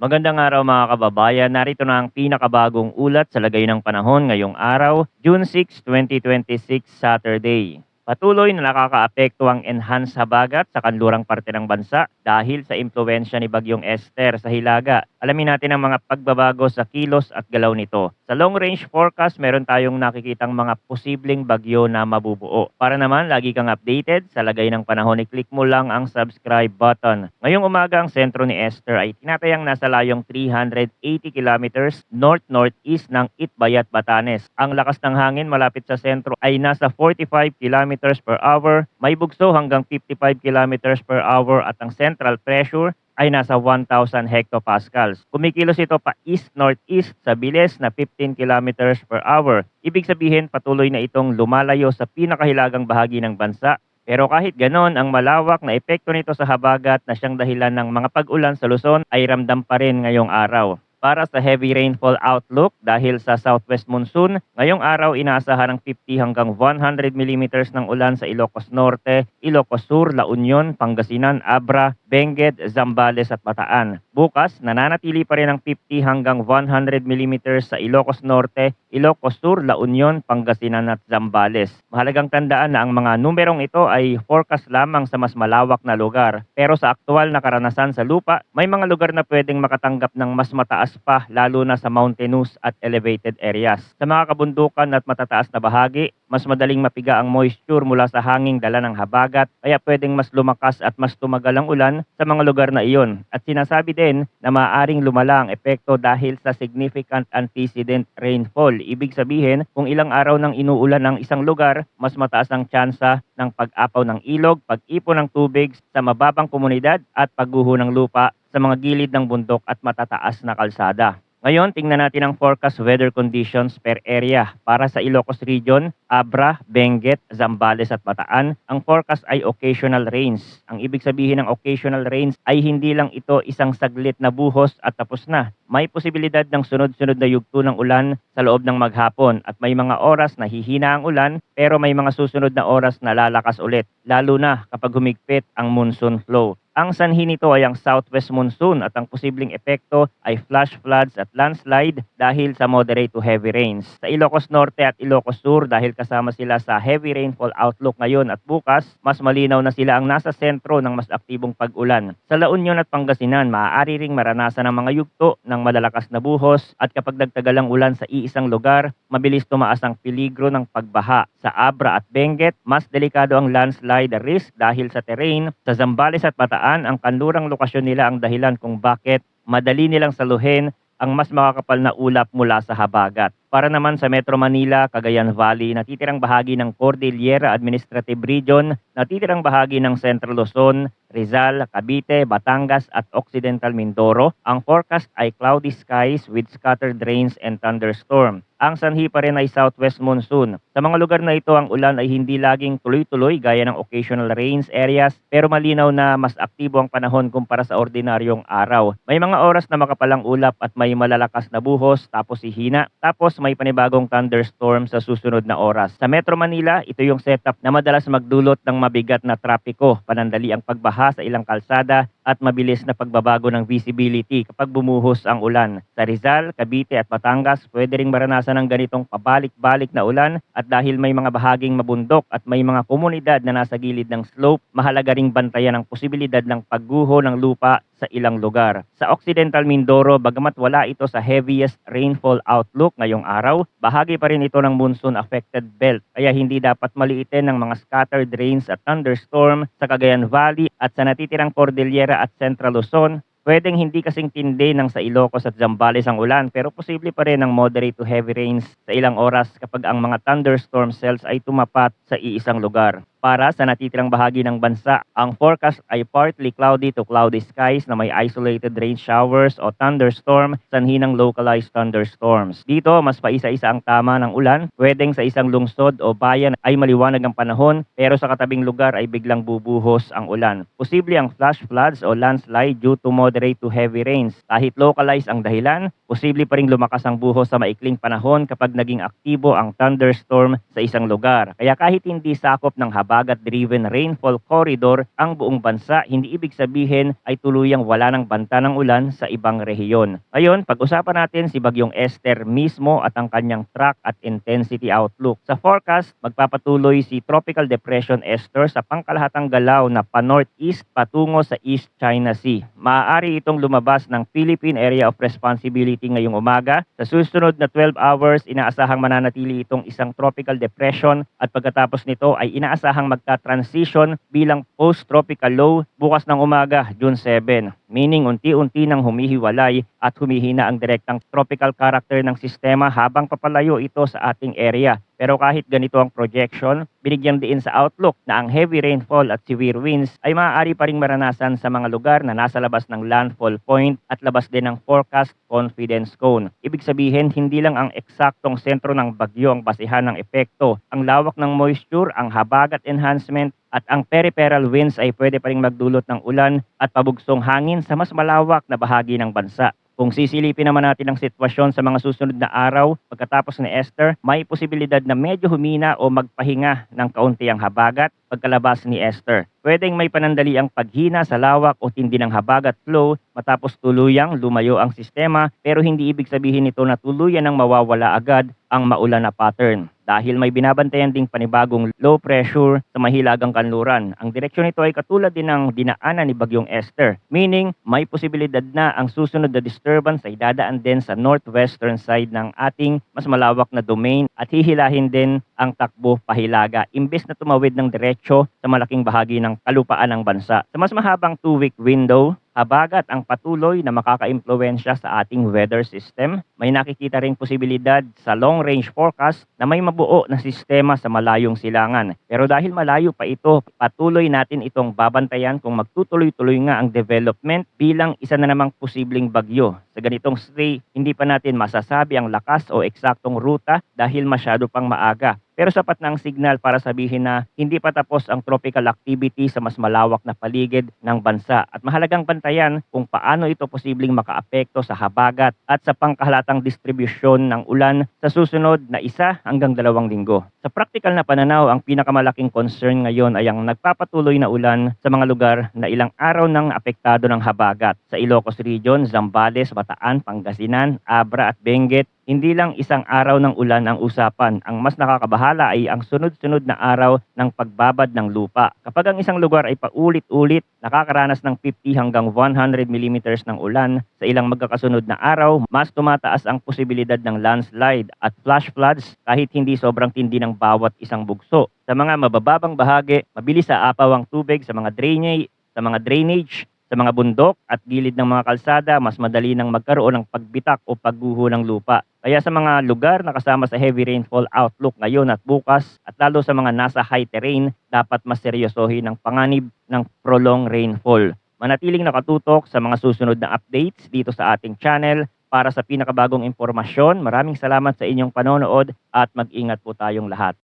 Magandang araw mga kababayan. Narito na ang pinakabagong ulat sa lagay ng panahon ngayong araw, June 6, 2026, Saturday. Patuloy na nakakaapekto ang enhanced habagat sa kanlurang parte ng bansa dahil sa impluensya ni Bagyong Esther sa Hilaga. Alamin natin ang mga pagbabago sa kilos at galaw nito. Sa long range forecast, meron tayong nakikitang mga posibleng bagyo na mabubuo. Para naman lagi kang updated sa lagay ng panahon, i-click mo lang ang subscribe button. Ngayong umaga, ang sentro ni Esther ay tinatayang nasa layong 380 kilometers north-northeast ng Itbayat, Batanes. Ang lakas ng hangin malapit sa sentro ay nasa 45 kilometers per hour, may bugso hanggang 55 kilometers per hour at ang central pressure ay nasa 1,000 hectopascals. Kumikilos ito pa east-northeast sa bilis na 15 kilometers per hour. Ibig sabihin patuloy na itong lumalayo sa pinakahilagang bahagi ng bansa. Pero kahit ganon, ang malawak na epekto nito sa habagat na siyang dahilan ng mga pag-ulan sa Luzon ay ramdam pa rin ngayong araw. Para sa heavy rainfall outlook dahil sa southwest monsoon, ngayong araw inaasahan ng 50 hanggang 100 millimeters ng ulan sa Ilocos Norte, Ilocos Sur, La Union, Pangasinan, Abra, Benguet, Zambales at Bataan. Bukas, nananatili pa rin ang 50 hanggang 100 millimeters sa Ilocos Norte, Ilocos Sur, La Union, Pangasinan at Zambales. Mahalagang tandaan na ang mga numerong ito ay forecast lamang sa mas malawak na lugar. Pero sa aktual na karanasan sa lupa, may mga lugar na pwedeng makatanggap ng mas mataas pa, lalo na sa mountainous at elevated areas. Sa mga kabundukan at matataas na bahagi, mas madaling mapiga ang moisture mula sa hanging dala ng habagat, kaya pwedeng mas lumakas at mas tumagal ang ulan sa mga lugar na iyon. At sinasabi din na maaaring lumala ang epekto dahil sa significant antecedent rainfall. Ibig sabihin, kung ilang araw nang inuulan ng isang lugar, mas mataas ang tsansa ng pag-apaw ng ilog, pag-ipon ng tubig sa mababang komunidad at pagguho ng lupa sa mga gilid ng bundok at matataas na kalsada. Ngayon, tingnan natin ang forecast weather conditions per area. Para sa Ilocos Region, Abra, Benguet, Zambales at Bataan, ang forecast ay occasional rains. Ang ibig sabihin ng occasional rains ay hindi lang ito isang saglit na buhos at tapos na. May posibilidad ng sunod-sunod na yugto ng ulan sa loob ng maghapon at may mga oras na hihina ang ulan pero may mga susunod na oras na lalakas ulit, lalo na kapag humigpit ang monsoon flow. Ang sanhi nito ay ang southwest monsoon at ang posibleng epekto ay flash floods at landslide dahil sa moderate to heavy rains. Sa Ilocos Norte at Ilocos Sur, dahil kasama sila sa heavy rainfall outlook ngayon at bukas, mas malinaw na sila ang nasa sentro ng mas aktibong pag-ulan. Sa La Union at Pangasinan, maaari ring maranasan ang mga yugto ng malalakas na buhos at kapag nagtagal ang ulan sa iisang lugar, mabilis tumaas ang peligro ng pagbaha. Sa Abra at Benguet, mas delikado ang landslide risk dahil sa terrain. Sa Zambales at Bataan, ang kanlurang lokasyon nila ang dahilan kung bakit madali nilang saluhin ang mas makakapal na ulap mula sa habagat. Para naman sa Metro Manila, Cagayan Valley, natitirang bahagi ng Cordillera Administrative Region, natitirang bahagi ng Central Luzon, Rizal, Cavite, Batangas at Occidental Mindoro, ang forecast ay cloudy skies with scattered rains and thunderstorm. Ang sanhi pa rin ay southwest monsoon. Sa mga lugar na ito, ang ulan ay hindi laging tuloy-tuloy gaya ng occasional rains areas, pero malinaw na mas aktibo ang panahon kumpara sa ordinaryong araw. May mga oras na makapalang ulap at may malalakas na buhos tapos hihina, tapos may panibagong thunderstorm sa susunod na oras. Sa Metro Manila, ito yung setup na madalas magdulot ng mabigat na trapiko, panandali ang pagbaha sa ilang kalsada at mabilis na pagbabago ng visibility kapag bumuhos ang ulan. Sa Rizal, Cavite at Batangas, pwede ring maranasan ng ganitong pabalik-balik na ulan at dahil may mga bahaging mabundok at may mga komunidad na nasa gilid ng slope, mahalaga ring bantayan ang posibilidad ng pagguho ng lupa sa ilang lugar. Sa Occidental Mindoro, bagamat wala ito sa heaviest rainfall outlook ngayong araw, bahagi pa rin ito ng monsoon-affected belt, kaya hindi dapat maliitin ng mga scattered rains at thunderstorm sa Cagayan Valley at sa natitirang Cordillera at Central Luzon. Pwedeng hindi kasing tindi ng sa Ilocos at Zambales ang ulan, pero posible pa rin ang moderate to heavy rains sa ilang oras kapag ang mga thunderstorm cells ay tumapat sa iisang lugar. Para sa natitirang bahagi ng bansa, ang forecast ay partly cloudy to cloudy skies na may isolated rain showers o thunderstorm, sanhi ng localized thunderstorms. Dito, mas paisa-isa ang tama ng ulan. Pwedeng sa isang lungsod o bayan ay maliwanag ang panahon, pero sa katabing lugar ay biglang bubuhos ang ulan. Posible ang flash floods o landslide due to moderate to heavy rains. Kahit localized ang dahilan, posible pa ring lumakas ang buhos sa maikling panahon kapag naging aktibo ang thunderstorm sa isang lugar. Kaya kahit hindi sakop ng haba habagat-driven rainfall corridor ang buong bansa, hindi ibig sabihin ay tuluyang wala ng banta ng ulan sa ibang rehiyon. Ngayon, pag-usapan natin si Bagyong Esther mismo at ang kanyang track at intensity outlook. Sa forecast, magpapatuloy si Tropical Depression Esther sa pangkalahatang galaw na pa-northeast patungo sa East China Sea. Maaari itong lumabas ng Philippine Area of Responsibility ngayong umaga. Sa susunod na 12 hours, inaasahang mananatili itong isang tropical depression at pagkatapos nito ay inaasahang magta-transition bilang post-tropical low bukas ng umaga, June 7. Meaning unti-unti nang humihiwalay at humihina ang direktang tropical character ng sistema habang papalayo ito sa ating area. Pero kahit ganito ang projection, binigyan din sa outlook na ang heavy rainfall at severe winds ay maaari pa ring maranasan sa mga lugar na nasa labas ng landfall point at labas din ng forecast confidence cone. Ibig sabihin, hindi lang ang eksaktong sentro ng bagyo ang basihan ng epekto. Ang lawak ng moisture, ang habagat enhancement, at ang peripheral winds ay pwede pa ring magdulot ng ulan at pabugsong hangin sa mas malawak na bahagi ng bansa. Kung sisilipin naman natin ang sitwasyon sa mga susunod na araw, pagkatapos ni Esther, may posibilidad na medyo humina o magpahinga ng kaunti ang habagat pagkalabas ni Esther. Pwedeng may panandali ang paghina sa lawak o tindi ng habagat flow matapos tuluyang lumayo ang sistema, pero hindi ibig sabihin nito na tuluyan ang mawawala agad ang maulan na pattern. Dahil may binabantayan ding panibagong low pressure sa mahilagang kanluran. Ang direksyon nito ay katulad din ng dinaanan ni Bagyong Esther, meaning may posibilidad na ang susunod na disturbance ay dadaan din sa northwestern side ng ating mas malawak na domain at hihilahin din ang takbo pahilaga imbes na tumawid ng diretsyo sa malaking bahagi ng kalupaan ng bansa. Sa mas mahabang 2-week window, habagat ang patuloy na makakaimpluwensya sa ating weather system. May nakikita ring posibilidad sa long-range forecast na may mabuo na sistema sa malayong silangan. Pero dahil malayo pa ito, patuloy natin itong babantayan kung magtutuloy-tuloy nga ang development bilang isa na namang posibleng bagyo. Sa ganitong stay, hindi pa natin masasabi ang lakas o eksaktong ruta dahil masyado pang maaga. Pero sapat na ang signal para sabihin na hindi pa tapos ang tropical activity sa mas malawak na paligid ng bansa at mahalagang bantayan kung paano ito posibleng makaapekto sa habagat at sa pangkahalatang distribusyon ng ulan sa susunod na 1 hanggang 2 linggo. Sa practical na pananaw, ang pinakamalaking concern ngayon ay ang nagpapatuloy na ulan sa mga lugar na ilang araw nang apektado ng habagat. Sa Ilocos Region, Zambales, Bataan, Pangasinan, Abra at Benguet, hindi lang isang araw ng ulan ang usapan. Ang mas nakakabahala ay ang sunod-sunod na araw ng pagbabad ng lupa. Kapag ang isang lugar ay paulit-ulit nakakaranas ng 50 hanggang 100 millimeters ng ulan sa ilang magkakasunod na araw, mas tumataas ang posibilidad ng landslide at flash floods kahit hindi sobrang tindi ng bawat isang bugso. Sa mga mabababang bahagi, mabilis sa apaw ang tubig sa mga drainage, sa mga bundok at gilid ng mga kalsada, mas madali nang magkaroon ng pagbitak o pagguho ng lupa. Kaya sa mga lugar na kasama sa heavy rainfall outlook ngayon at bukas at lalo sa mga nasa high terrain, dapat mas seryosohin ang panganib ng prolonged rainfall. Manatiling nakatutok sa mga susunod na updates dito sa ating channel para sa pinakabagong impormasyon. Maraming salamat sa inyong panonood at mag-ingat po tayong lahat.